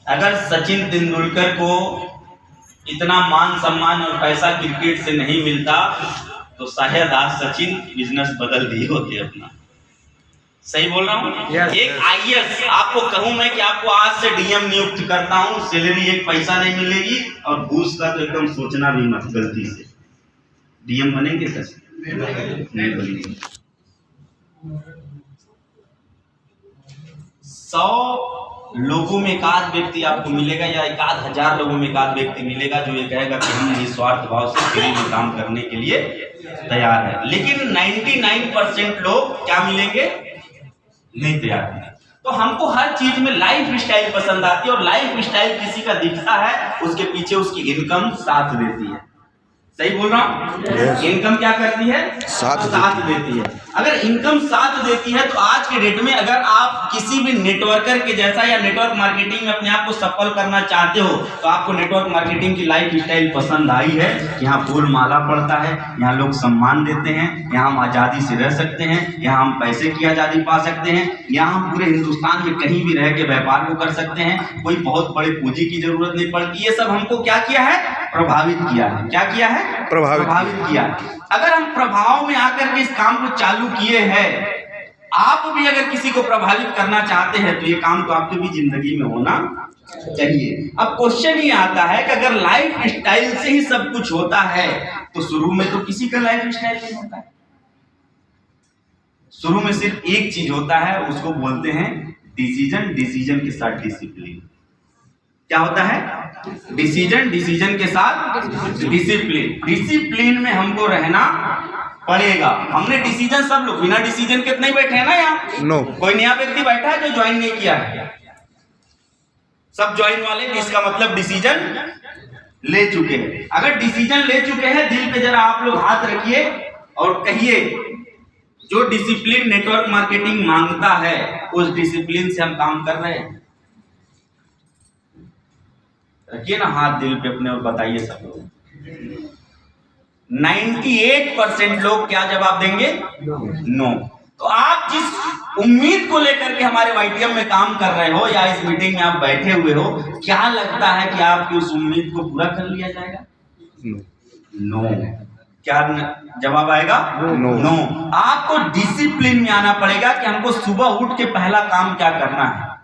अगर सचिन तेंदुलकर को इतना मान सम्मान और पैसा क्रिकेट से नहीं मिलता तो शायद आज सचिन बिजनेस बदल दिए होते अपना। सही बोल रहा हूँ? एक आईएएस आपको कहूं मैं कि आपको आज से डीएम नियुक्त करता हूं, सैलरी एक पैसा नहीं मिलेगी और घूस का तो एकदम सोचना भी मत गलती से। डीएम बनेंगे कैसे? नहीं बनेंगे। 100 लोगों में एक आध व्यक्ति आपको मिलेगा या एक आध हजार लोगों में एक आध व्यक्ति मिलेगा जो ये कहेगा कि हम निस्वार्थ भाव से फ्री में काम करने के लिए तैयार है, लेकिन 99% लोग क्या मिलेंगे? नहीं तैयार है। तो हमको हर चीज में लाइफ स्टाइल पसंद आती है और लाइफ स्टाइल किसी का दिखता है उसके पीछे उसकी इनकम साथ देती है। सही बोल रहा हूँ? इनकम क्या करती है? साथ देती है। अगर इनकम साथ देती है तो आज के डेट में अगर आप किसी भी नेटवर्कर के जैसा या नेटवर्क मार्केटिंग में अपने आप को सफल करना चाहते हो तो आपको नेटवर्क मार्केटिंग की लाइफ स्टाइल पसंद आई है। यहाँ फूल माला पड़ता है, यहाँ लोग सम्मान देते हैं, यहाँ हम आज़ादी से रह सकते हैं, यहाँ हम पैसे की आज़ादी पा सकते हैं, यहाँ हम पूरे हिंदुस्तान में कहीं भी रह के व्यापार को कर सकते हैं, कोई बहुत बड़े पूंजी की जरूरत नहीं पड़ती। ये सब हमको क्या किया है? प्रभावित किया है। क्या किया है? प्रभावित किया। अगर हम प्रभाव में आकर के इस काम को चालू किए हैं, आप भी अगर किसी को प्रभावित करना चाहते हैं तो ये काम तो आपकी भी जिंदगी में होना चाहिए। अब क्वेश्चन ये आता है कि अगर लाइफ स्टाइल से ही सब कुछ होता है तो शुरू में तो किसी का लाइफ स्टाइल नहीं होता है। शुरू में सिर्फ एक चीज होता है, उसको बोलते हैं डिसीजन, डिसीजन के साथ डिसिप्लिन। क्या होता है? डिसीजन, डिसीजन के साथ डिसिप्लिन। डिसिप्लिन में हमको रहना पड़ेगा। हमने डिसीजन, सब लोग बिना डिसीजन के नहीं बैठे हैं ना यहाँ। नो। कोई नया व्यक्ति बैठा है जो ज्वाइन नहीं किया है? सब ज्वाइन वाले, इसका मतलब डिसीजन ले चुके हैं। अगर डिसीजन ले चुके हैं, दिल पे जरा आप लोग हाथ रखिए और कहिए जो डिसिप्लिन नेटवर्क मार्केटिंग मांगता है उस डिसिप्लिन से हम काम कर रहे हैं। रखिए ना हाथ दिल पे अपने और बताइए सब लोग। 98% लोग क्या जवाब देंगे? नो। तो आप जिस उम्मीद को लेकर के हमारे वाईटीएम में काम कर रहे हो या इस मीटिंग में आप बैठे हुए हो, क्या लगता है कि आपकी उस उम्मीद को पूरा कर लिया जाएगा? नो। क्या जवाब आएगा? नो। आपको डिसिप्लिन में आना पड़ेगा कि हमको सुबह उठ के पहला काम क्या करना है।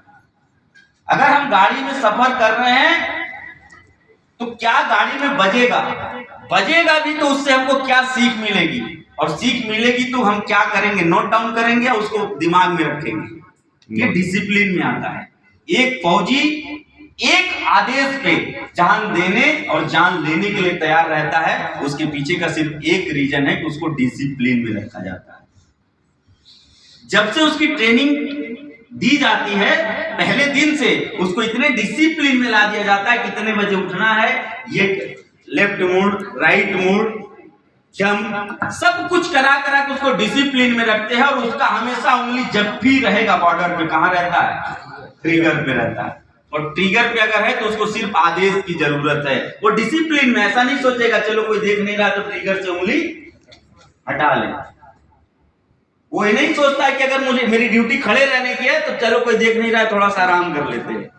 अगर हम गाड़ी में सफर कर रहे हैं तो क्या गाड़ी में बजेगा भी तो उससे हमको क्या सीख मिलेगी, और सीख मिलेगी तो हम क्या करेंगे? नोट डाउन करेंगे और उसको दिमाग में रखेंगे। ये डिसिप्लिन में आता है। एक फौजी एक आदेश पे जान देने और जान लेने के लिए तैयार रहता है, उसके पीछे का सिर्फ एक रीजन है कि उसको डिसिप्लिन में रखा जाता है। जब से उसकी ट्रेनिंग दी जाती है पहले दिन से उसको इतने डिसिप्लिन में ला दिया जाता है, कितने बजे उठना है, ये लेफ्ट मुड़, राइट मुड़, जंप, सब कुछ करा के उसको डिसिप्लिन में रखते हैं। और उसका हमेशा उंगली जब भी रहेगा बॉर्डर पे, कहाँ रहता है? ट्रिगर पे रहता है। और ट्रिगर पे अगर है तो उसको सिर्फ आदेश की जरूरत है। वो डिसिप्लिन में ऐसा नहीं सोचेगा चलो कोई देख नहीं रहा तो ट्रिगर से उंगली हटा ले। वो ये नहीं सोचता है कि अगर मुझे मेरी ड्यूटी खड़े रहने की है तो चलो कोई देख नहीं रहा है थोड़ा सा आराम कर लेते हैं।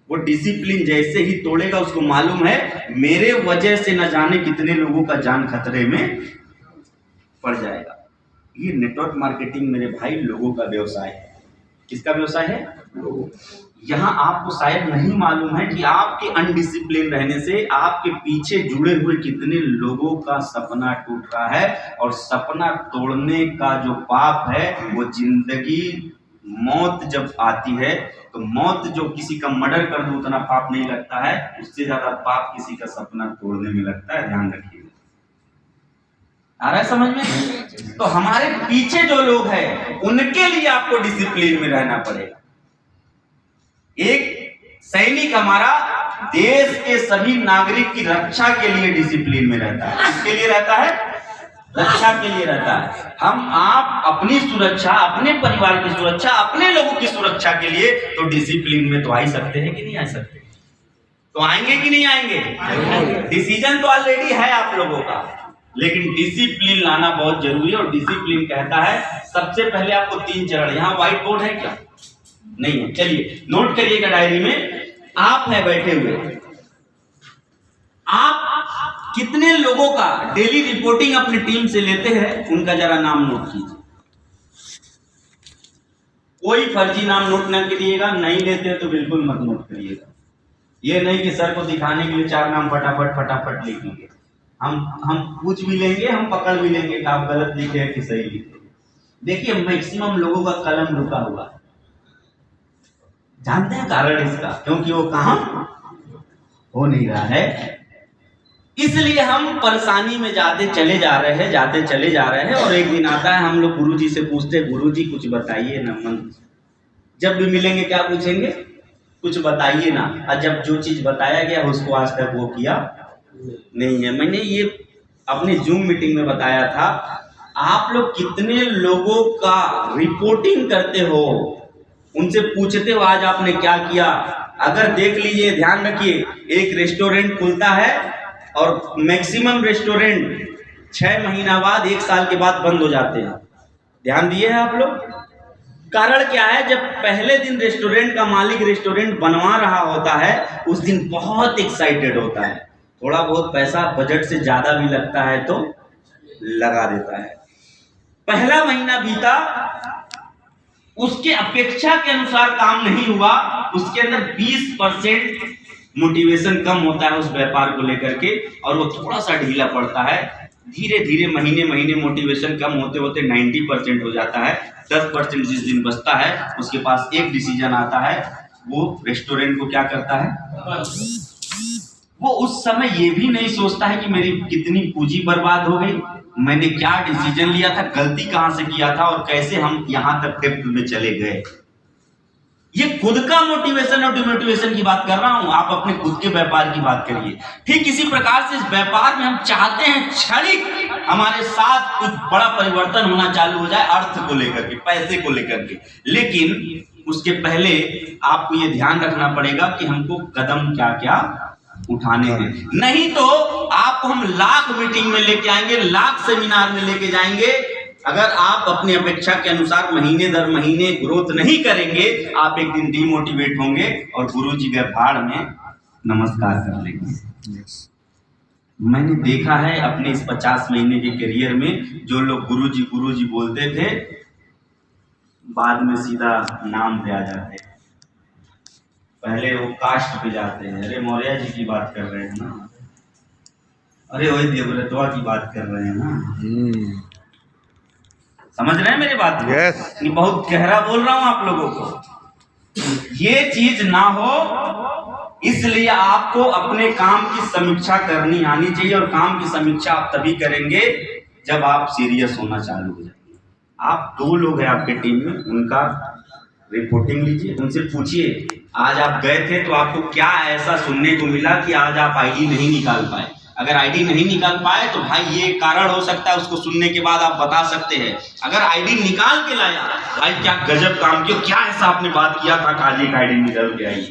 वो डिसिप्लिन जैसे ही तोड़ेगा उसको मालूम है मेरे वजह से न जाने कितने लोगों का जान खतरे में पड़ जाएगा। ये नेटवर्क मार्केटिंग मेरे भाई लोगों का व्यवसाय है। किसका व्यवसाय है? लोगों। यहाँ आपको शायद नहीं मालूम है कि आपके अनडिसिप्लिन रहने से आपके पीछे जुड़े हुए कितने लोगों का सपना टूट रहा है। और सपना तोड़ने का जो पाप है वो जिंदगी, मौत जब आती है तो मौत जो किसी का मर्डर कर दो उतना पाप नहीं लगता है, उससे ज्यादा पाप किसी का सपना तोड़ने में लगता है। ध्यान रखिएगा। आ रहा है समझ में? तो हमारे पीछे जो लोग हैं उनके लिए आपको डिसिप्लिन में रहना पड़ेगा। एक सैनिक हमारा देश के सभी नागरिक की रक्षा के लिए डिसिप्लिन में रहता है। किसके लिए रहता है? रक्षा के लिए रहता है। हम आप अपनी सुरक्षा, अपने परिवार की सुरक्षा, अपने लोगों की सुरक्षा के लिए तो डिसिप्लिन में तो आ ही सकते हैं कि नहीं आ सकते? तो आएंगे कि नहीं आएंगे? डिसीजन तो ऑलरेडी है आप लोगों का, लेकिन डिसिप्लिन लाना बहुत जरूरी है। और डिसिप्लिन कहता है सबसे पहले आपको 3 चरण। यहाँ व्हाइट बोर्ड है क्या? नहीं है। चलिए नोट करिएगा डायरी में। आप है बैठे हुए, आप कितने लोगों का डेली रिपोर्टिंग अपनी टीम से लेते हैं, उनका जरा नाम नोट कीजिए। कोई फर्जी नाम नोट न करिएगा, नहीं लेते तो बिल्कुल मत नोट करिएगा। ये नहीं कि सर को दिखाने के लिए 4 नाम फटाफट लिखेंगे। हम पूछ भी लेंगे, हम पकड़ भी लेंगे कि आप गलत लिखे हैं कि सही लिखे। देखिए मैक्सिमम लोगों का कलम रुका हुआ है, जानते हैं कारण इसका, क्योंकि वो काम हो नहीं रहा है, इसलिए हम परेशानी में जाते चले जा रहे हैं। और एक दिन आता है, हम लोग गुरुजी से पूछते हैं, गुरुजी कुछ बताइए ना। मन जब भी मिलेंगे क्या पूछेंगे, कुछ बताइए ना। और जब जो चीज बताया गया उसको आज तक वो किया नहीं है। मैंने ये अपनी जूम मीटिंग में बताया था, आप लोग कितने लोगों का रिपोर्टिंग करते हो, उनसे पूछते हो आज आपने क्या किया। अगर देख लीजिए, ध्यान रखिए, एक रेस्टोरेंट खुलता है और मैक्सिमम रेस्टोरेंट 6 महीना बाद 1 साल के बाद बंद हो जाते हैं। ध्यान दिए हैं आप लोग? कारण क्या है? जब पहले दिन रेस्टोरेंट का मालिक रेस्टोरेंट बनवा रहा होता है, उस दिन बहुत एक्साइटेड होता है, थोड़ा बहुत पैसा बजट से ज्यादा भी लगता है तो लगा देता है। पहला महीना बीता, उसके अपेक्षा के अनुसार काम नहीं हुआ, उसके अंदर 20% मोटिवेशन कम होता है उस व्यापार को लेकर के, और वो थोड़ा सा ढीला पड़ता है। धीरे धीरे महीने मोटिवेशन कम होते होते 90% हो जाता है। 10% जिस दिन बचता है, उसके पास एक डिसीजन आता है, वो रेस्टोरेंट को क्या करता है, वो उस समय ये भी नहीं सोचता है कि मेरी कितनी पूंजी बर्बाद हो गई, मैंने क्या डिसीजन लिया था, गलती कहां से किया था और कैसे हम यहां तक डेप्थ में चले गए। ये खुद का मोटिवेशन और डिमोटिवेशन की बात कर रहा हूं, आप अपने खुद के व्यापार की बात करिए। ठीक इसी प्रकार से इस व्यापार में हम चाहते हैं क्षणिक हमारे साथ कुछ बड़ा परिवर्तन होना चालू हो जाए, अर्थ को लेकर के, पैसे को लेकर के, लेकिन उसके पहले आपको ये ध्यान रखना पड़ेगा कि हमको कदम क्या क्या उठाने हैं। नहीं तो आपको हम लाख मीटिंग में लेके आएंगे, लाख सेमिनार में लेके जाएंगे, अगर आप अपनी अपेक्षा के अनुसार महीने दर महीने ग्रोथ नहीं करेंगे, आप एक दिन डिमोटिवेट होंगे और गुरुजी के भाड़ में नमस्कार कर लेंगे। मैंने देखा है अपने इस 50 महीने के करियर में, जो लोग गुरुजी बोलते थे, बाद में सीधा नाम पे आ जाते हैं। पहले वो कास्ट पे जाते हैं, अरे मौर्य जी की बात कर रहे हैं ना, अरे वही देवव्रतवा की बात कर रहे हैं ना। समझ रहे हैं मेरी बात को? ये बहुत गहरा बोल रहा हूं आप लोगों को। ये चीज ना हो, इसलिए आपको अपने काम की समीक्षा करनी आनी चाहिए, और काम की समीक्षा आप तभी करेंगे जब आप सीरियस होना चालू हो जाएंगे। आप 2 लोग हैं आपके टीम में, उनका रिपोर्टिंग लीजिए, उनसे पूछिए आज आप गए थे तो आपको क्या ऐसा सुनने को मिला कि आज आप आईडी नहीं निकाल पाए। अगर आईडी नहीं निकाल पाए तो भाई ये कारण हो सकता है, उसको सुनने के बाद आप बता सकते हैं। अगर आईडी निकाल के लाया, भाई क्या गजब काम किया, क्या ऐसा आपने बात किया था कि आज एक आईडी निकाल के आई।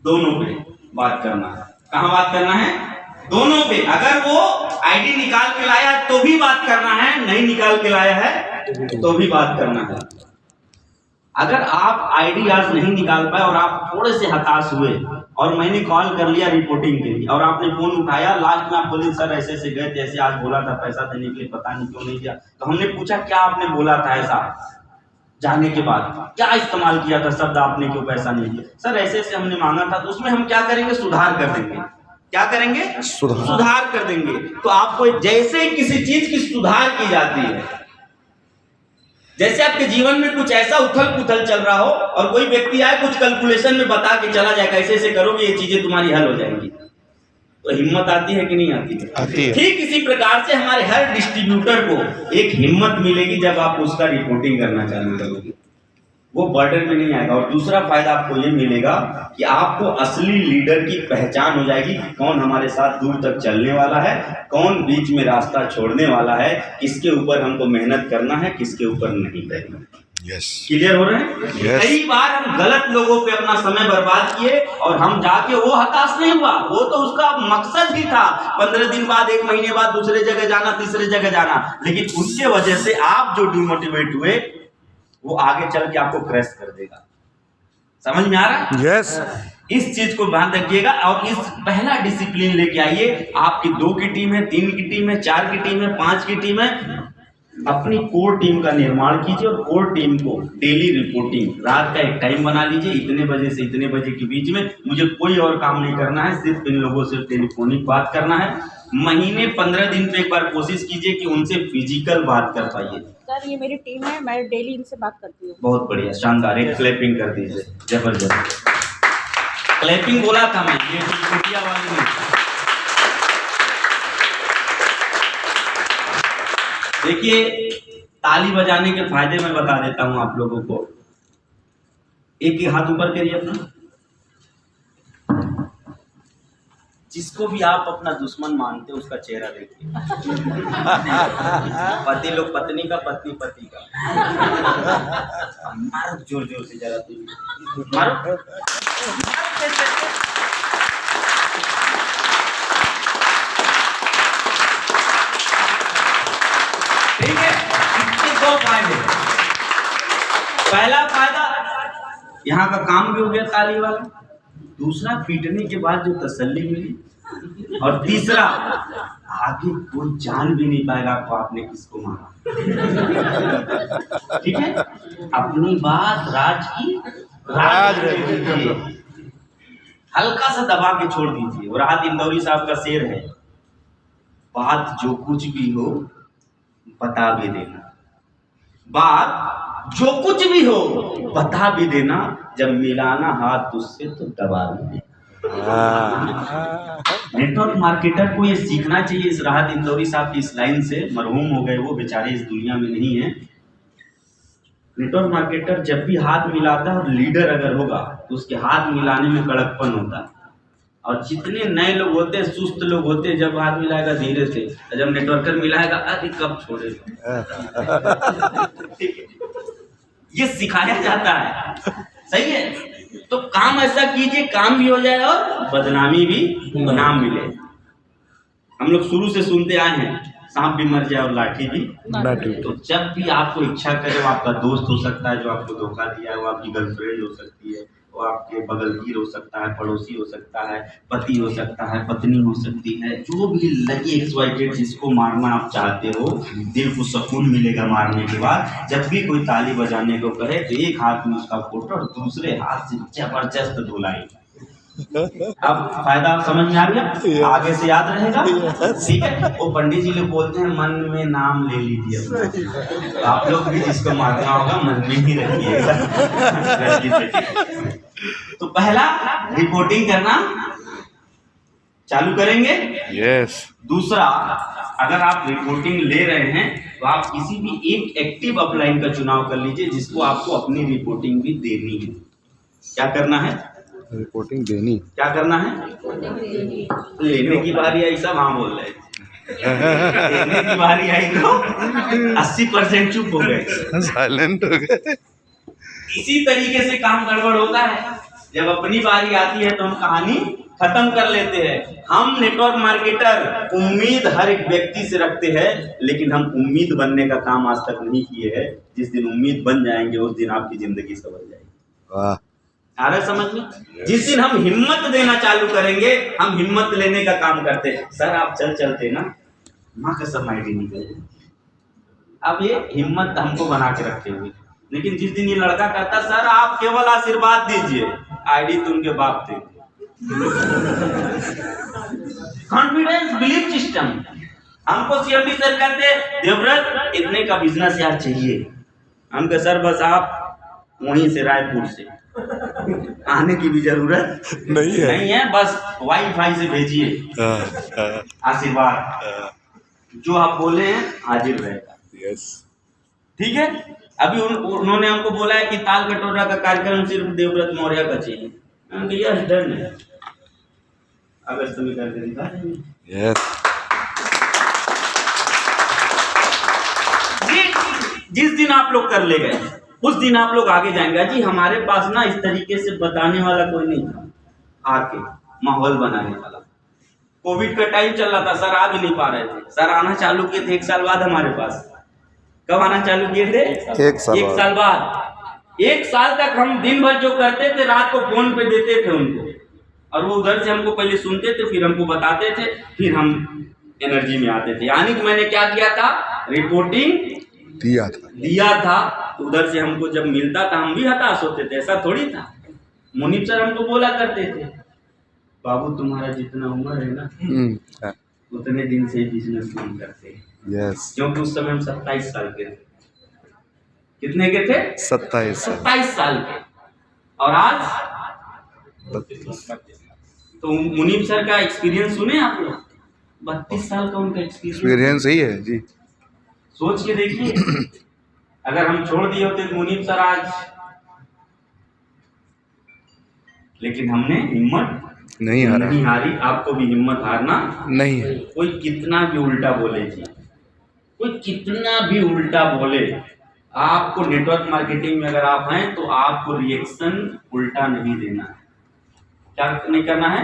दोनों पे बात करना है। कहाँ बात करना है? दोनों पे। अगर वो आईडी निकाल के लाया तो भी बात करना है, नहीं निकाल के लाया है तो भी बात करना है। अगर आप आईडी आज नहीं निकाल पाए और आप थोड़े से हताश हुए और मैंने कॉल कर लिया रिपोर्टिंग के लिए और आपने फोन उठाया, लास्ट में आप बोले सर ऐसे ऐसे गए थे, ऐसे आज बोला था पैसा देने के लिए, पता नहीं क्यों नहीं दिया। तो हमने पूछा क्या आपने बोला था ऐसा, जाने के बाद क्या इस्तेमाल किया था शब्द, आपने क्यों पैसा नहीं दिया? सर ऐसे ऐसे हमने मांगा था। तो उसमें हम क्या करेंगे? सुधार कर देंगे। क्या करेंगे? सुधार कर देंगे। तो आपको जैसे किसी चीज की सुधार की जाती है, जैसे आपके जीवन में कुछ ऐसा उथल पुथल चल रहा हो और कोई व्यक्ति आए कुछ कैलकुलेशन में बता के चला जाए, कैसे ऐसे करोगे ये चीजें तुम्हारी हल हो जाएंगी, तो हिम्मत आती है कि नहीं आती है? आती है। ठीक इसी प्रकार से हमारे हर डिस्ट्रीब्यूटर को एक हिम्मत मिलेगी जब आप उसका रिपोर्टिंग करना चालू करोगे, वो बर्डन में नहीं आएगा। और दूसरा फायदा आपको ये मिलेगा कि आपको असली लीडर की पहचान हो जाएगी कि कौन हमारे साथ दूर तक चलने वाला है, कौन बीच में रास्ता छोड़ने वाला है, किसके ऊपर हमको मेहनत करना है, किसके ऊपर नहीं करना है। क्लियर हो रहे हैं? कई बार हम गलत लोगों पे अपना समय बर्बाद किए और हम जाके, वो हताश नहीं हुआ, वो तो उसका मकसद ही था 15 दिन बाद, 1 महीने बाद दूसरे जगह जाना, तीसरे जगह जाना, लेकिन उसके वजह से आप जो डिमोटिवेट हुए वो आगे चल के आपको क्रैश कर देगा। समझ में आ रहा है? यस। इस चीज को ध्यान रखिएगा और इस पहला डिसिप्लिन लेके आइए। आपकी 2 की टीम है, 3 की टीम है, 4 की टीम है, 5 की टीम है, अपनी कोर टीम का निर्माण कीजिए और कोर टीम को डेली रिपोर्टिंग रात का एक टाइम बना लीजिए, इतने बजे से इतने बजे के बीच में मुझे कोई और काम नहीं करना है, सिर्फ इन लोगों से टेलीफोनिक बात करना है। महीने 15 दिन पे एक बार कोशिश कीजिए कि उनसे फिजिकल बात कर पाइए। सर ये मेरी टीम है, मैं डेली इनसे बात करती हूँ। बहुत बढ़िया, शानदार, एक क्लैपिंग कर दीजिए, जबरदस्त क्लैपिंग बोला था मैं, ये कुटिया वाली नहीं। देखिए ताली बजाने के फायदे मैं बता देता हूं आप लोगों को। एक ही हाथ ऊपर करिए अपना, जिसको भी आप अपना दुश्मन मानते हो उसका चेहरा देखिए। पति लोग पत्नी का, पत्नी पति का। मारो जोर जोर से जरा, मारो। ठीक है, इसके 2 फायदे। पहला फायदा यहाँ का काम भी हो गया ताली वाला, दूसरा पीटने के बाद जो तसल्ली मिली, और तीसरा आगे कोई जान भी नहीं पाएगा आपको आपने किसको मारा। ठीक है, अपनी बात राज की राज दीजिए, हल्का सा दबा के छोड़ दीजिए। और राहत इंदौरी साहब का शेर है, बात जो कुछ भी हो बता भी देना, बात जो कुछ भी हो बता भी देना, जब मिलाना हाथ तुझसे तो दबा भी देना। नेटवर्क मार्केटर को ये सीखना चाहिए इस राहत इंदौरी साहब की इस लाइन से। मरहूम हो गए, वो बेचारे इस दुनिया में नहीं है। नेटवर्क मार्केटर जब भी हाथ मिलाता है और लीडर अगर होगा तो उसके हाथ मिलाने में कड़कपन होता है, और जितने नए लोग होते हैं, सुस्त लोग होते हैं, जब हाथ मिलाएगा धीरे से, जब नेटवर्कर मिलाएगा अरे कब छोड़े। ये सिखाया जाता है, सही है। तो काम ऐसा कीजिए काम भी हो जाए और बदनामी भी नाम मिले। हम लोग शुरू से सुनते आए हैं, सांप भी मर जाए और लाठी भी। तो जब भी आपको इच्छा करे, वो आपका दोस्त हो सकता है जो आपको धोखा दिया है, वो आपकी गर्लफ्रेंड हो सकती है, वो आपके बगलगीर हो सकता है, पड़ोसी हो सकता है, पति हो सकता है, पत्नी हो सकती है, जो भी लगे XYZ जिसको मारना आप चाहते हो, दिल को सुकून मिलेगा मारने के बाद। जब भी कोई ताली बजाने को कहे तो एक हाथ में उसका फोटो और दूसरे हाथ से जबरदस्त धुलाई। अब फायदा आप समझ में आ गया, आगे से याद रहेगा। ठीक है, वो पंडित जी लोग बोलते हैं मन में नाम ले लीजिए, तो आप लोग भी जिसको मारना होगा मन में ही रखिएगा। तो पहला रिपोर्टिंग करना चालू करेंगे। यस। दूसरा, अगर आप रिपोर्टिंग ले रहे हैं तो आप किसी भी एक एक्टिव अपलाइन का चुनाव कर लीजिए, जिसको आपको अपनी रिपोर्टिंग भी देनी है। क्या करना है? रिपोर्टिंग देनी। क्या करना है? लेने की बारी आई, सब हाँ बोल रहे हैं। लेने की बारी आई तो 80% चुप हो गए, साइलेंट हो गए। इसी तरीके से काम गड़बड़ होता है। जब अपनी बारी आती है तो हम कहानी खत्म कर लेते हैं। हम नेटवर्क मार्केटर उम्मीद हर एक व्यक्ति से रखते हैं, लेकिन हम उम्मीद बनने का काम आज तक नहीं किए हैं। जिस दिन उम्मीद बन जाएंगे उस दिन आपकी जिंदगी संवर जाएगी। वाह, आ रहा है समझ में? जिस दिन हम हिम्मत देना चालू करेंगे, हम हिम्मत लेने का काम करते हैं। सर आप चलते ना, माँ कसम आईडी निकल जाए। अब ये हिम्मत हमको बना के रखे हुए, लेकिन जिस दिन ये लड़का कहता सर आप केवल आशीर्वाद दीजिए, आईडी तो उनके बाप थे। Confidence belief system. हमको CMD सर कहते देवव्रत इतने का बिजनेस यार चाहिए। हम कह सर बस आप वहीं से रायपुर से आने की भी जरूरत नहीं है, बस वाईफाई से भेजिए आशीर्वाद, जो आप बोले हैं हाजिर रहेगा। यस, ठीक है। अभी उन्होंने हमको बोला है कि ताल कटोरा का कार्यक्रम सिर्फ देवव्रत मौर्य का चाहिए। यस डन है, अगस्त में करके दिखा देंगे। यस। जिस दिन आप लोग कर ले गए उस दिन आप लोग आगे जाएंगे। जी हमारे पास ना इस तरीके से बताने वाला कोई नहीं था, आके माहौल बनाने वाला। कोविड का टाइम चल रहा था, सर आ भी नहीं पा रहे थे। सर आना चालू किए थे 1 साल बाद हमारे पास। कब आना चालू किए थे? 1 साल बाद। 1 साल तक हम दिन भर जो करते थे रात को फोन पे देते थे उनको, और वो उधर से हमको पहले सुनते थे, फिर हमको बताते थे, फिर हम एनर्जी में आते थे। यानी कि मैंने क्या किया था, रिपोर्टिंग दिया था। तो उधर से हमको जब मिलता था हम भी हताश होते थे, ऐसा थोड़ी था। मुनीब सर हमको बोला करते थे, बाबू तुम्हारा जितना उम्र है ना उतने दिन से बिजनेस नहीं करते। यस, क्योंकि उस समय हम 27 साल के थे। कितने के थे? 27 साल के। और आज तो मुनीब सर का एक्सपीरियंस सुने आप लोग, 32 साल का उनका एक्सपीरियंस ही है जी। सोच के देखिए, अगर हम छोड़ दिए होते तो मुनीब सर आज, लेकिन हमने हिम्मत नहीं हारी। आपको भी हिम्मत हारना नहीं है। कोई कितना भी उल्टा बोले जी, कोई कितना भी उल्टा बोले, आपको नेटवर्क मार्केटिंग में अगर आप हैं तो आपको रिएक्शन उल्टा नहीं देना है। क्या नहीं करना है?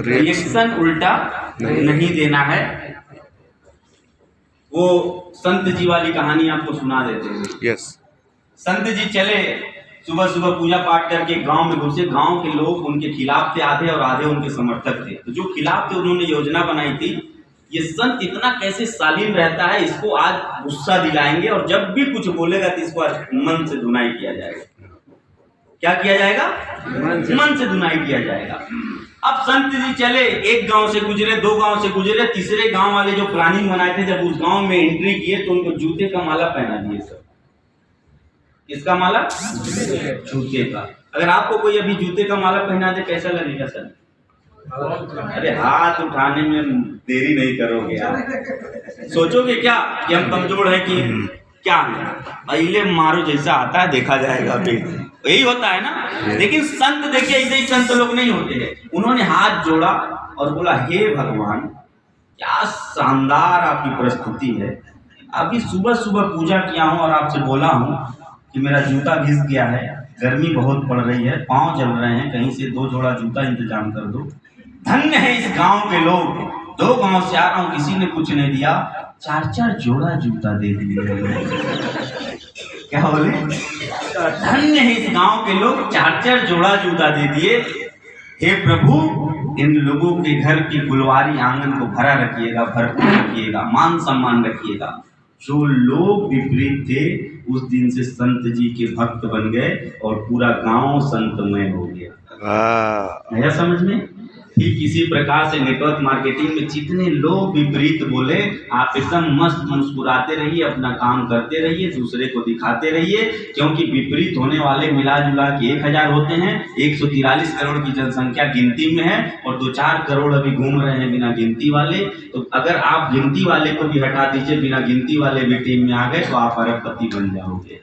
रिएक्शन उल्टा नहीं देना है। वो संत जी वाली कहानी आपको सुना देते हैं। यस। संत जी चले सुबह सुबह पूजा पाठ करके गांव में घुसे। गांव के लोग उनके खिलाफ थे आधे, और आधे उनके समर्थक थे। तो जो खिलाफ थे उन्होंने योजना बनाई थी, ये संत इतना कैसे शालीन रहता है, इसको आज गुस्सा दिलाएंगे और जब भी कुछ बोलेगा तो इसको मन से धुनाई किया जाएगा। क्या किया जाएगा? मन से धुनाई किया जाएगा। अब संत जी चले, एक गांव से गुजरे, 2 गांव से गुजरे, तीसरे गांव वाले जो प्लानिंग बनाए थे, जब उस गांव में एंट्री किए तो उनको जूते का माला पहना दिए सब। किसका माला? जूते का। अगर आपको कोई अभी जूते का माला पहना दे कैसा लगेगा सर? अरे हाथ उठाने में देरी नहीं करोगे आप। सोचोगे क्या कि हम कमजोर है कि क्या है? पहले मारो, जैसा आता है देखा जाएगा। फिर यही होता है ना। लेकिन संत देखिए, ऐसे ही संत लोग नहीं होते हैं। उन्होंने हाथ जोड़ा और बोला, हे भगवान, क्या शानदार आपकी प्रस्तुति है। अभी सुबह सुबह पूजा किया हूँ और आपसे बोला हूँ कि मेरा जूता घिस गया है, गर्मी बहुत पड़ रही है, पाँव जल रहे हैं, कहीं से 2 जोड़ा जूता इंतजाम कर दो। धन्य है इस गांव के लोग, 2 गांव से आ रहा हूँ, किसी ने कुछ नहीं दिया, 4-4 जोड़ा जूता दे दिए। क्या बोले? धन्य है इस गांव के लोग, 4-4 जोड़ा जूता दे दिए। हे प्रभु, इन लोगों के घर की फुलवारी आंगन को भरा रखिएगा, भरपूर रखिएगा, मान सम्मान रखिएगा। जो लोग विपरीत थे उस दिन से संत जी के भक्त बन गए और पूरा गांव संतमय हो गया। आया समझ में? ठीक इसी प्रकार से नेटवर्क मार्केटिंग में जितने लोग विपरीत बोले, आप एकदम मस्त मुस्कुराते रहिए, अपना काम करते रहिए, दूसरे को दिखाते रहिए। क्योंकि विपरीत होने वाले मिला जुला के 1000 होते हैं। 143 करोड़ की जनसंख्या गिनती में है और 2-4 करोड़ अभी घूम रहे हैं बिना गिनती वाले। तो अगर आप गिनती वाले को भी हटा दीजिए, बिना गिनती वाले भी टीम में आ गए तो आप अरबपति बन जाओगे।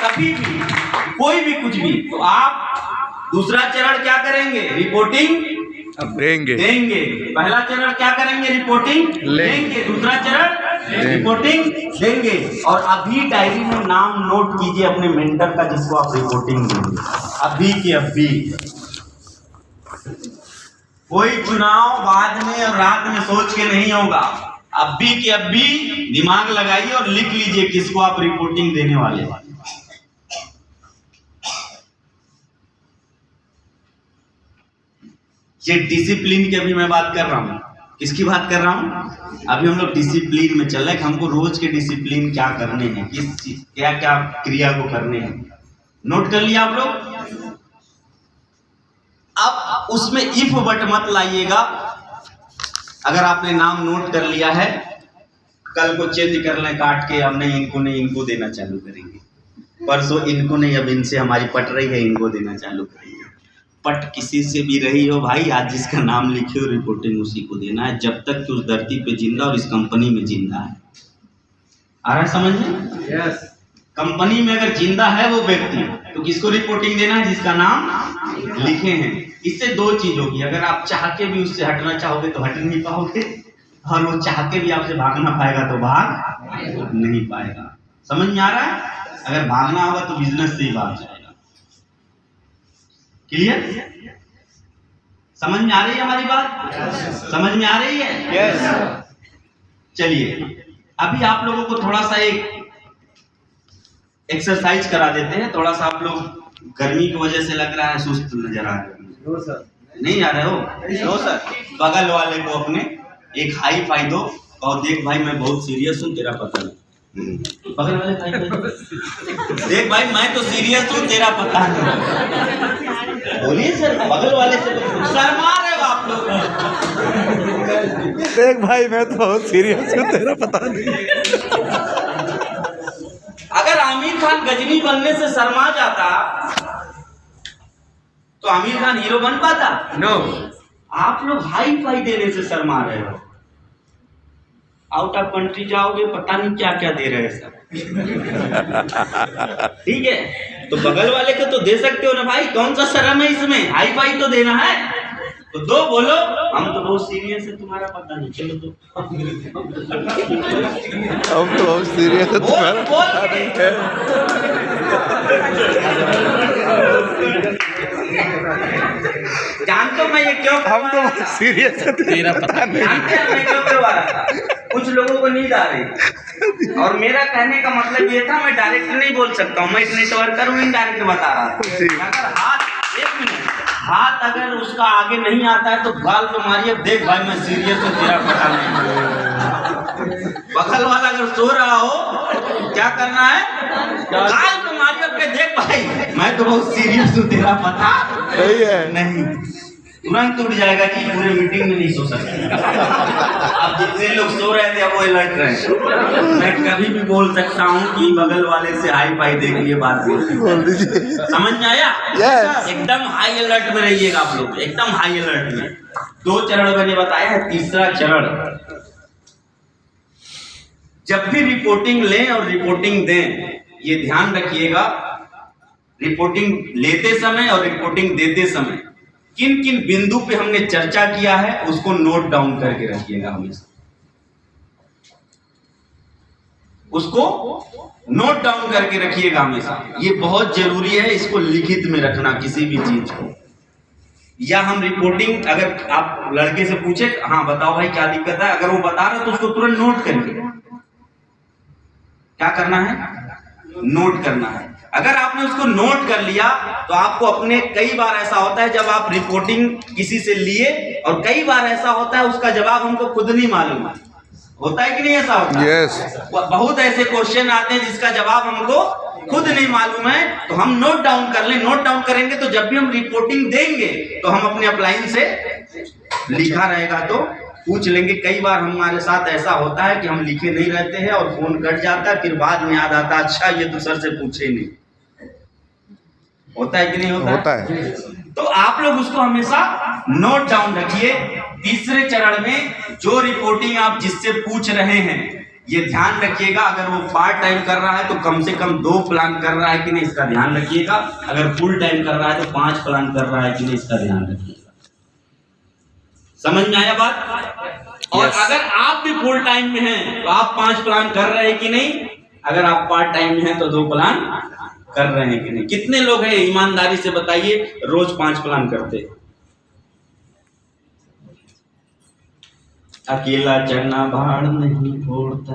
कभी भी कोई भी कुछ भी, तो आप दूसरा चरण क्या करेंगे? रिपोर्टिंग देंगे। पहला चरण क्या करेंगे? रिपोर्टिंग लेंगे। दूसरा चरण रिपोर्टिंग देंगे। और अभी डायरी में नाम नोट कीजिए अपने मेंटर का, जिसको आप रिपोर्टिंग देंगे। अभी के अभी, कोई चुनाव बाद में और रात में सोच के नहीं होगा। अभी के अभी दिमाग लगाइए और लिख लीजिए किसको आप रिपोर्टिंग देने वाले। ये डिसिप्लिन की अभी मैं बात कर रहा हूँ। किसकी बात कर रहा हूँ? अभी हम लोग डिसिप्लिन में चल रहे हैं कि हमको रोज के डिसिप्लिन क्या करने हैं, किस चीज क्या क्या क्रिया को करने हैं। नोट कर लिया आप लोग? अब उसमें इफ बट मत लाइएगा। अगर आपने नाम नोट कर लिया है, कल को चेंज कर लें काट के, अब नहीं इनको नहीं इनको देना चालू करेंगे। परसों इनको नहीं, अब इनसे हमारी पट रही है, इनको देना चालू करेंगे। पट किसी से भी रही हो भाई, आज जिसका नाम लिखे हो रिपोर्टिंग उसी को देना है, जब तक कि उस धरती पे जिंदा और इस कंपनी में जिंदा है। आ रहा है समझ में? यस। कंपनी में अगर जिंदा है वो व्यक्ति, तो किसको रिपोर्टिंग देना है? जिसका नाम लिखे हैं। इससे 2 चीज होगी, अगर आप चाह के भी उससे हटना चाहोगे तो हट नहीं पाओगे, और वो चाह के भी आपसे भागना पाएगा तो भाग नहीं पाएगा। समझ में आ रहा है? अगर भागना होगा तो बिजनेस से ही भाग जाएगा। क्लियर? समझ में आ रही है हमारी बात? समझ में आ रही है? यस। चलिए अभी आप लोगों को थोड़ा सा एक एक्सरसाइज करा देते हैं। थोड़ा सा आप लोग गर्मी की वजह से लग रहा है सुस्त नजर आ रहे हैं, नहीं आ रहे हो? No sir. बगल वाले को अपने एक हाई फाई दो और देख भाई मैं बहुत सीरियस हूँ, तेरा पता नहीं। बगल वाले हाई फाई दो। देख भाई मैं तो सीरियस हूँ, तेरा पता नहीं। बोलिए सर, बगल वाले से शर्मा रहे हो आप लोग। देख भाई मैं तो बहुत सीरियस हूँ, तेरा पता नहीं। अगर आमिर खान गजनी बनने से शर्मा जाता तो आमिर खान हीरो बन पाता? नो। आप लोग हाई फाई देने से शर्मा रहे हो। आउट ऑफ कंट्री जाओगे पता नहीं क्या क्या दे रहे हैं सब। ठीक है, तो बगल वाले को तो दे सकते हो ना भाई, कौन सा शर्म है इसमें? हाई फाई तो देना है, तो दो। बोलो हम तो बहुत सीरियस है, तुम्हारा पता नहीं। चलो दो। हम तो बहुत सीरियस है, तुम्हारा पता नहीं है। जानते मैं ये क्यों हम तो बहुत सीरियस है, तेरा पता नहीं। जानते हैं मैं क्यों करवा रहा था? कुछ लोगों को नींद आ रही और मेरा कहने का मतलब ये था, मैं डायरेक्ट नहीं बोल सकता हूँ, मैं एक नेटवर्कर हूँ, इनडायरेक्ट बता रहा था। अगर हाथ, एक मिनट, हाथ अगर उसका आगे नहीं आता है तो गाल पे मारिए, देख भाई मैं सीरियस हूँ, तेरा पता नहीं। बगल वाला अगर सो रहा हो क्या करना है? गाल पे मारिए के, देख भाई मैं तो बहुत सीरियस हूँ, तेरा पता सही है। नहीं। तुरंत उठ जाएगा कि पूरे मीटिंग में नहीं सो सकते। अब जितने लोग सो रहे थे अब वो अलर्ट रहे। मैं कभी भी बोल सकता हूँ कि बगल वाले से हाई फाई दे के ये बात बोल दीजिए। समझ में आया? Yes. एकदम हाई अलर्ट में रहिएगा आप लोग, एकदम हाई अलर्ट में। 2 चरण मैंने बताया है, तीसरा चरण, जब भी रिपोर्टिंग लें और रिपोर्टिंग दें, ये ध्यान रखिएगा, रिपोर्टिंग लेते समय और रिपोर्टिंग देते समय किन किन बिंदु पे हमने चर्चा किया है उसको नोट डाउन करके रखिएगा हमेशा। उसको नोट डाउन करके रखिएगा हमेशा, ये बहुत जरूरी है। इसको लिखित में रखना किसी भी चीज को। या हम रिपोर्टिंग, अगर आप लड़के से पूछे हाँ बताओ भाई क्या दिक्कत है, अगर वो बता रहा तो उसको तुरंत नोट करिए। क्या करना है? नोट करना है। अगर आपने उसको नोट कर लिया तो आपको अपने, कई बार ऐसा होता है जब आप रिपोर्टिंग किसी से लिए और कई बार ऐसा होता है उसका जवाब हमको खुद नहीं मालूम है। होता है कि नहीं ऐसा होता है? Yes. बहुत ऐसे क्वेश्चन आते हैं जिसका जवाब हमको खुद नहीं मालूम है, तो हम नोट डाउन कर लें। नोट डाउन करेंगे तो जब भी हम रिपोर्टिंग देंगे तो हम अपने अपलाइन से लिखा रहेगा तो पूछ लेंगे। कई बार हमारे साथ ऐसा होता है कि हम लिखे नहीं रहते हैं और फोन कट जाता है, फिर बाद में याद आता है अच्छा ये तो सर से पूछे नहीं। होता है कि नहीं होता? होता है। तो आप लोग उसको हमेशा नोट डाउन रखिए। तीसरे चरण में जो रिपोर्टिंग आप जिससे पूछ रहे हैं ये ध्यान रखिएगा, अगर वो पार्ट टाइम कर रहा है तो कम से कम 2 प्लान कर रहा है कि नहीं इसका ध्यान रखिएगा। अगर फुल टाइम कर रहा है तो 5 प्लान कर रहा है कि नहीं इसका ध्यान रखिएगा। समझ में आया बात? और अगर आप भी फुल टाइम में हैं तो आप 5 प्लान कर रहे हैं कि नहीं? अगर आप पार्ट टाइम में हैं तो 2 प्लान कर रहे हैं कि नहीं? कितने लोग हैं ईमानदारी से बताइए रोज 5 प्लान करते? अकेला चढ़ना भाड़ नहीं फोड़ता।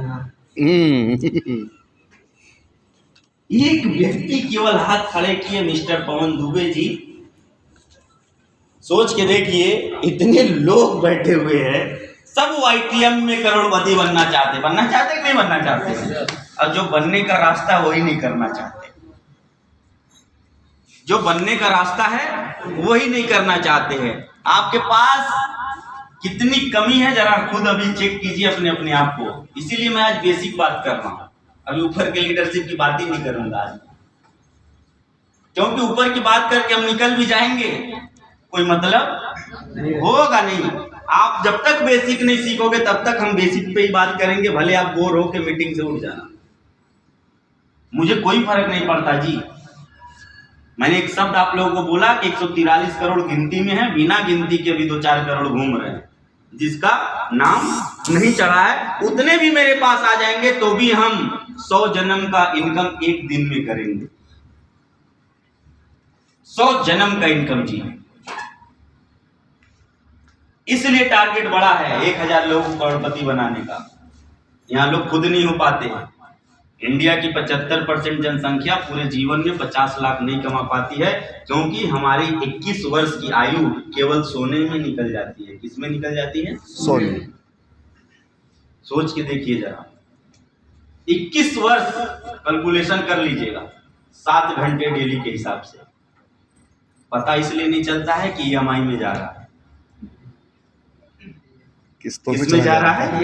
एक व्यक्ति केवल हाथ खड़े किए, मिस्टर पवन दुबे जी। सोच के देखिए इतने लोग बैठे हुए हैं, सब वाईटीएम में करोड़पति बनना चाहते कि नहीं बनना चाहते? और जो बनने का रास्ता वही नहीं करना चाहते। जो बनने का रास्ता है वही नहीं करना चाहते हैं। आपके पास कितनी कमी है जरा खुद अभी चेक कीजिए अपने अपने आप को। इसीलिए मैं आज बेसिक बात कर रहा हूं, अभी ऊपर के लीडरशिप की बात ही नहीं करूंगा आज, क्योंकि ऊपर की बात करके हम निकल भी जाएंगे कोई मतलब होगा नहीं। आप जब तक बेसिक नहीं सीखोगे तब तक हम बेसिक पे ही बात करेंगे, भले आप बोर हो के मीटिंग से उठ जाना, मुझे कोई फर्क नहीं पड़ता जी। मैंने एक शब्द आप लोगों को बोला कि 143 करोड़ गिनती में है, बिना गिनती के भी 2-4 करोड़ घूम रहे हैं, जिसका नाम नहीं चढ़ा है। उतने भी मेरे पास आ जाएंगे तो भी हम 100 जन्म का इनकम एक दिन में करेंगे। 100 जन्म का इनकम जी। इसलिए टारगेट बड़ा है 1000 लोगों को करोड़पति बनाने का। यहाँ लोग खुद नहीं हो पाते हैं। इंडिया की 75% जनसंख्या पूरे जीवन में 50 लाख नहीं कमा पाती है, क्योंकि हमारी 21 वर्ष की आयु केवल सोने में निकल जाती है। किस में निकल जाती है? सोने। सोच के देखिए जरा, 21 वर्ष कैलकुलेशन कर लीजिएगा, 7 घंटे डेली के हिसाब से। पता इसलिए नहीं चलता है कि EMI में जा रहा है। किस्तों किसमें जा रहा है?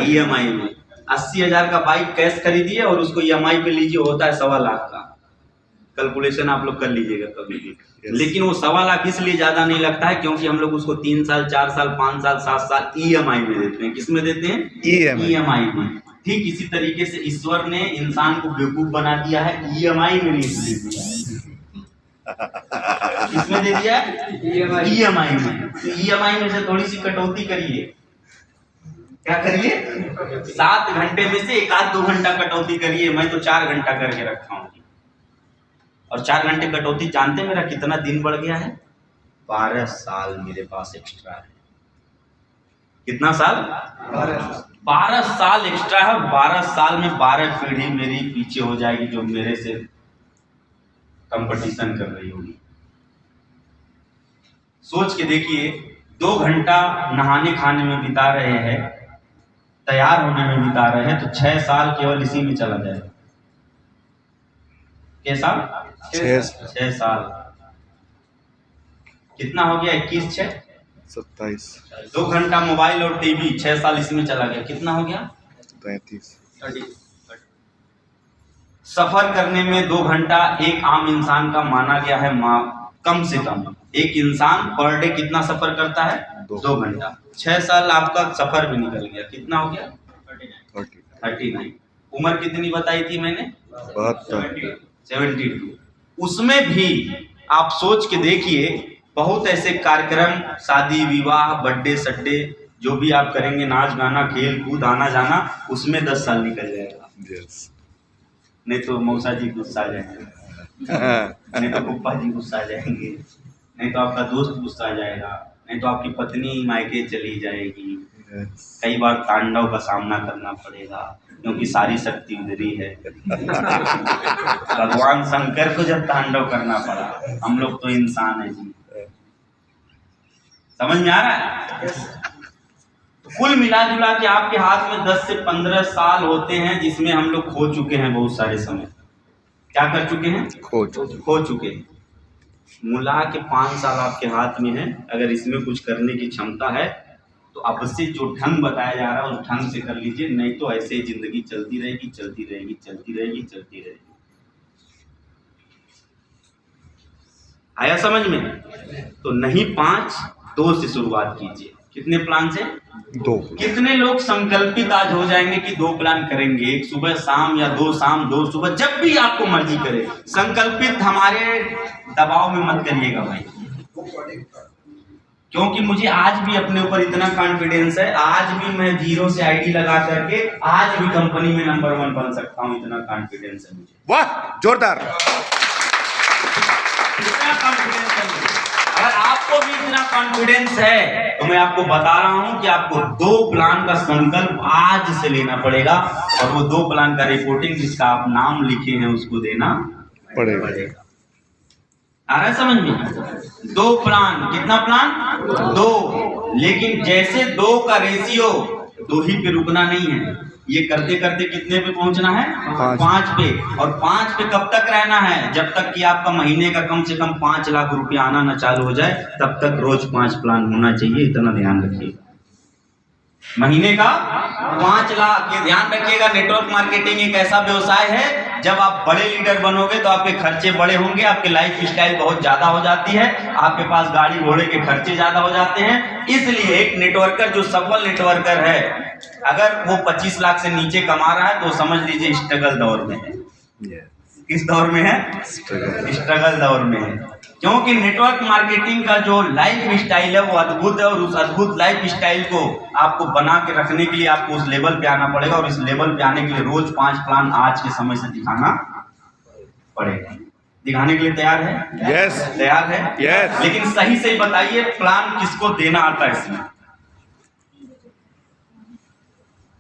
EMI में। 80,000 का बाइक कैश खरीदिए और उसको EMI पे लीजिए, होता है 1.25 लाख का। कैलकुलेशन आप लोग कर लीजिएगा कभी भी। लेकिन वो 1.25 लाख इसलिए ज्यादा नहीं लगता है क्योंकि हम लोग उसको 3 साल 4 साल 5 साल 7 साल EMI में देते हैं। किस में देते हैं? EMI में। ठीक इसी तरीके से ईश्वर ने इंसान को बेवकूफ बना दिया है, EMI में नहीं दे दिया। किसमें दे दिया? EMI में। तो EMI में से थोड़ी सी कटौती करिए। क्या करिए? 7 घंटे में से 1-2 घंटा कटौती करिए। मैं तो 4 घंटा करके रखा हूँ, और 4 घंटे कटौती जानते मेरा कितना दिन बढ़ गया है? 12 साल मेरे पास एक्स्ट्रा है। कितना साल? 12 साल एक्स्ट्रा है। 12 साल में 12 पीढ़ी मेरी पीछे हो जाएगी जो मेरे से कंपटीशन कर रही होगी। सोच के देखिए, 2 घंटा नहाने खाने में बिता रहे हैं, तैयार होने में बिता रहे हैं, तो 6 साल केवल इसी में चला जाएगा। कैसा? 6 साल। कितना हो गया? 21 6 27 2 घंटा मोबाइल और टीवी, 6 साल इसमें चला गया। कितना हो गया? 33। सफर करने में 2 घंटा एक आम इंसान का माना गया है, कम से कम एक इंसान पर डे कितना सफर करता है? 2 घंटा। 6 साल आपका सफर भी निकल गया। कितना हो गया? 39। उम्र कितनी बताई थी मैंने? 72। उसमें भी आप सोच के देखिए, बहुत ऐसे कार्यक्रम, शादी विवाह बर्थडे सड्डे जो भी आप करेंगे, नाच गाना खेल कूद आना जाना, उसमें 10 साल निकल जाएगा। नहीं तो मौसा जी गुस्सा आ जाएंगे, नहीं तो पप्पा जी गुस्सा आ जाएंगे, नहीं तो आपका दोस्त गुस्सा आ जाएगा, नहीं तो आपकी पत्नी मायके चली जाएगी। कई बार तांडव का सामना करना पड़ेगा क्योंकि सारी शक्ति उधर ही है। भगवान शंकर को जब तांडव करना पड़ा, हम लोग तो इंसान है जी। समझ में आ रहा है? कुल मिला जुला के आपके हाथ में 10 से 15 साल होते हैं, जिसमें हम लोग खो चुके हैं बहुत सारे समय। क्या कर चुके हैं? खो चुके हैं। मिला के 5 साल आपके हाथ में है। अगर इसमें कुछ करने की क्षमता है तो अब से जो ढंग बताया जा रहा है उस ढंग से कर लीजिए, नहीं तो ऐसे ही जिंदगी चलती रहेगी चलती रहेगी चलती रहेगी चलती रहेगी। आया समझ में? तो नहीं 5, 2 से शुरुआत कीजिए। कितने प्लान से? 2। कितने लोग संकल्पित आज हो जाएंगे कि 2 प्लान करेंगे, एक सुबह शाम या 2 शाम 2 सुबह, जब भी आपको मर्जी करे। संकल्पित हमारे दबाव में मत करिएगा भाई, क्योंकि मुझे आज भी अपने ऊपर इतना कॉन्फिडेंस है, आज भी मैं 0 से आईडी लगा करके आज भी कंपनी में नंबर 1 बन सकता हूँ। इतना कॉन्फिडेंस है मुझे। वाह, जोरदार। इतना कॉन्फिडेंस है मुझे। अगर आपको भी इतना कॉन्फिडेंस है तो मैं आपको बता रहा हूं कि आपको 2 प्लान का संकल्प आज से लेना पड़ेगा, और वो 2 प्लान का रिपोर्टिंग जिसका आप नाम लिखे हैं उसको देना पड़ेगा। आ रहा है समझ में? 2 प्लान। कितना प्लान? 2। लेकिन जैसे 2 का रेशियो 2 ही पे रुकना नहीं है, ये करते करते कितने पे पहुंचना है? 5 पे। और 5 पे कब तक रहना है? जब तक कि आपका महीने का कम से कम 5 लाख रुपया आना न चालू हो जाए, तब तक रोज 5 प्लान होना चाहिए। इतना ध्यान रखिएगा। महीने का 5 लाख, ये ध्यान रखिएगा। नेटवर्क मार्केटिंग एक ऐसा व्यवसाय है, जब आप बड़े लीडर बनोगे तो आपके खर्चे बड़े होंगे, आपके लाइफ स्टाइल बहुत ज्यादा हो जाती है, आपके पास गाड़ी घोड़े के खर्चे ज्यादा हो जाते हैं। इसलिए एक नेटवर्कर जो सफल नेटवर्कर है, अगर वो 25 लाख से नीचे कमा रहा है तो समझ लीजिए स्ट्रगल दौर में है। किस दौर में है? स्ट्रगल दौर में है। क्योंकि नेटवर्क मार्केटिंग का जो लाइफ स्टाइल है वो अद्भुत है, और उस अद्भुत लाइफ स्टाइल को आपको बना के रखने के लिए आपको उस लेवल पे आना पड़ेगा, और इस लेवल पे आने के लिए रोज 5 प्लान आज के समय से दिखाना पड़ेगा। दिखाने के लिए तैयार है? यस। तैयार है? यस। लेकिन सही से बताइए, प्लान किसको देना आता है इसमें?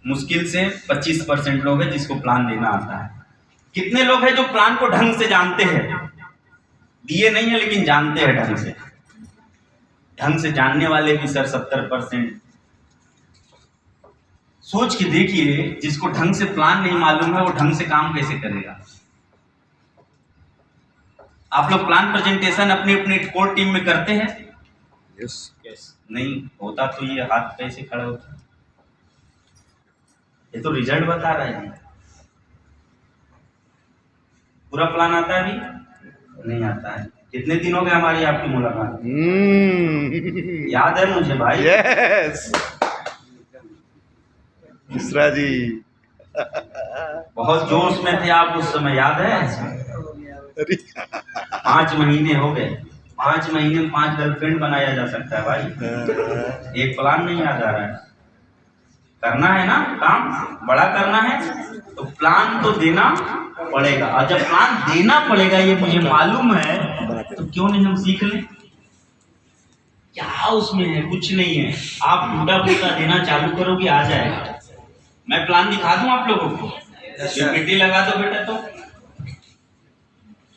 मुश्किल से 25% लोग हैं जिसको प्लान देना आता है। कितने लोग हैं जो प्लान को ढंग से जानते हैं? दिए नहीं है लेकिन जानते हैं ढंग से। ढंग से जानने वाले भी सर 70%। सोच के देखिए, जिसको ढंग से प्लान नहीं मालूम है वो ढंग से काम कैसे करेगा? आप लोग प्लान प्रेजेंटेशन अपनी अपनी कोर टीम में करते हैं? यस। नहीं होता तो ये हाथ कैसे खड़ा होता? ये तो रिजल्ट बता रहा है। पूरा प्लान आता है भी? नहीं आता है। कितने दिन हो गए हमारी आपकी मुलाकात? याद है मुझे भाई। यस मिश्रा जी। बहुत जोश में थे आप उस समय, याद है? अरे 5 महीने हो गए। 5 महीने में 5 गर्लफ्रेंड बनाया जा सकता है भाई। एक प्लान नहीं याद आ रहा है। करना है ना काम, बड़ा करना है तो प्लान तो देना पड़ेगा। और जब प्लान देना पड़ेगा ये मुझे मालूम है, तो क्यों नहीं हम सीख लें? क्या उसमें है? कुछ नहीं है। आप टूटा फूटा देना चालू करोगे, आ जाएगा। मैं प्लान दिखा दूं आप लोगों को? पीपीटी लगा दो बेटा। तो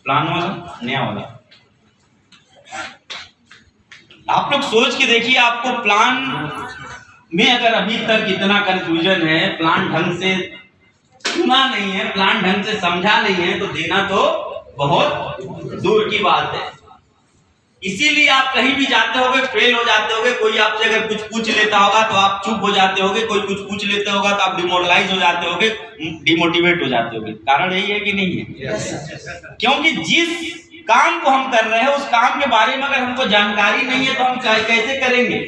प्लान वाला, नया वाला आप लोग सोच के देखिए। आपको प्लान में अगर अभी तक इतना कंफ्यूजन है, प्लान ढंग से सुना नहीं है, प्लान ढंग से समझा नहीं है, तो देना तो बहुत दूर की बात है। इसीलिए आप कहीं भी जाते होगे फेल हो जाते होगे। कोई आपसे अगर कुछ पूछ लेता होगा तो आप चुप हो जाते होगे। कोई कुछ पूछ लेता होगा तो आप डिमोरलाइज हो जाते होगे, डिमोटिवेट हो जाते होगे। कारण यही है कि नहीं है? क्योंकि जिस काम को हम कर रहे हैं उस काम के बारे में अगर हमको जानकारी नहीं है तो हम कैसे करेंगे?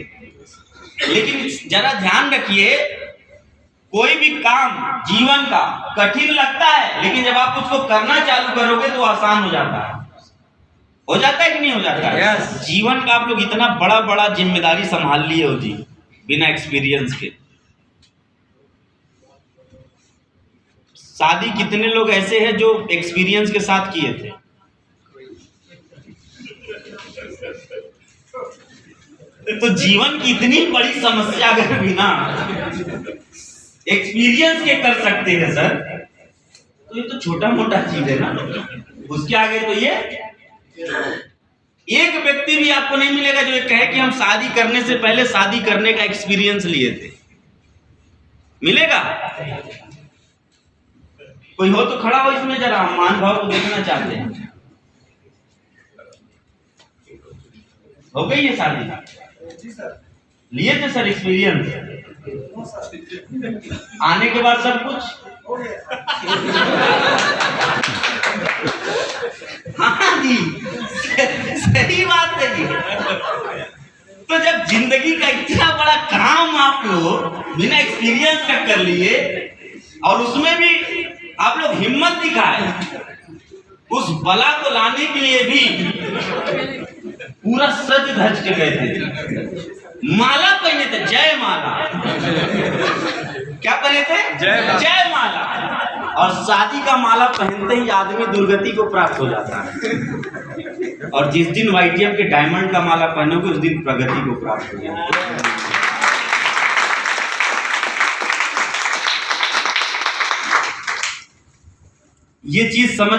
लेकिन जरा ध्यान रखिए, कोई भी काम जीवन का कठिन लगता है, लेकिन जब आप उसको करना चालू करोगे तो आसान हो जाता है। हो जाता है कि नहीं हो जाता है? yes. जीवन का आप लोग इतना बड़ा बड़ा जिम्मेदारी संभाल लिए हो जी, बिना एक्सपीरियंस के। शादी कितने लोग ऐसे हैं जो एक्सपीरियंस के साथ किए थे? तो जीवन की इतनी बड़ी समस्या अगर बिना एक्सपीरियंस के कर सकते हैं सर, तो ये तो छोटा मोटा चीज है ना। उसके आगे तो ये एक व्यक्ति भी आपको नहीं मिलेगा जो ये कहे कि हम शादी करने से पहले शादी करने का एक्सपीरियंस लिए थे। मिलेगा? कोई हो तो खड़ा हो इसमें, जरा हम मान भाव को देखना चाहते हैं। हो गई ये शादी? लिए थे सर एक्सपीरियंस? आने के बाद सब कुछ हाँ जी, सही बात है जी। तो जब जिंदगी का इतना बड़ा काम आप लोग बिना एक्सपीरियंस का कर लिए और उसमें भी आप लोग हिम्मत दिखाए, उस बला को लाने के लिए भी पूरा सज धज के गए थे। माला पहने थे, जय माला। क्या पहने थे? जय माला। और शादी का माला पहनते ही आदमी दुर्गति को प्राप्त हो जाता है। और जिस दिन वाईटीएम के डायमंड का माला पहनोगे उस दिन प्रगति को प्राप्त हो जाएगा। ये चीज समझ